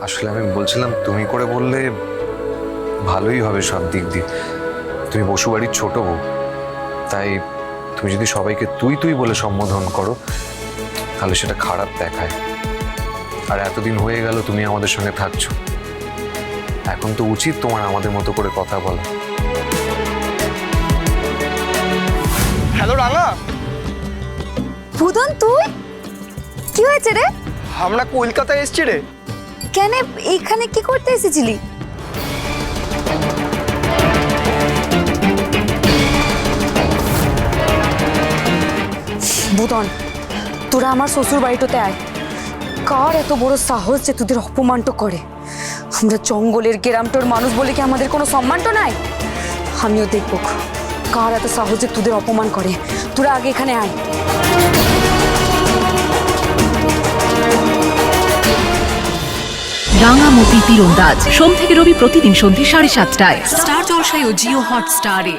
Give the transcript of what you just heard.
আসলে আমি বলছিলাম তুমি করে বললে ভালোই হবে সব দিক দিয়ে। তুমি বসু বাড়ির ছোট বউ, তাই তুমি যদি সবাইকে তুই তুই বলে সম্বোধন করো তাহলে সেটা খারাপ দেখায়। আর এতদিন হয়ে গেল তুমি আমাদের সঙ্গে থাকছো, এখন তো উচিত তোমার আমাদের মতো করে কথা বলা। হ্যালো রাঙা, ভুদন তুই কি হয়েছে রে? আমরা কলকাতায় এসছি রে। কেন এইখানে কি করতে এসেছিলি? ভুদন, তোরা আমার শ্বশুর বাড়িটাতে আয়। কার এত বড় সাহস যে তোদের অপমানটা করে? আমরা জঙ্গলের গ্রামটোর মানুষ বলে কি আমাদের কোনো সম্মানটা নাই? আমিও দেখব কার এত সাহস যে তোদের অপমান করে। তোরা আগে এখানে আয়। রাঙামতি তীরন্দাজ সোম থেকে রবি প্রতিদিন সন্ধ্যে 7:30টায় স্টার জলসায় ও জিও হটস্টারে।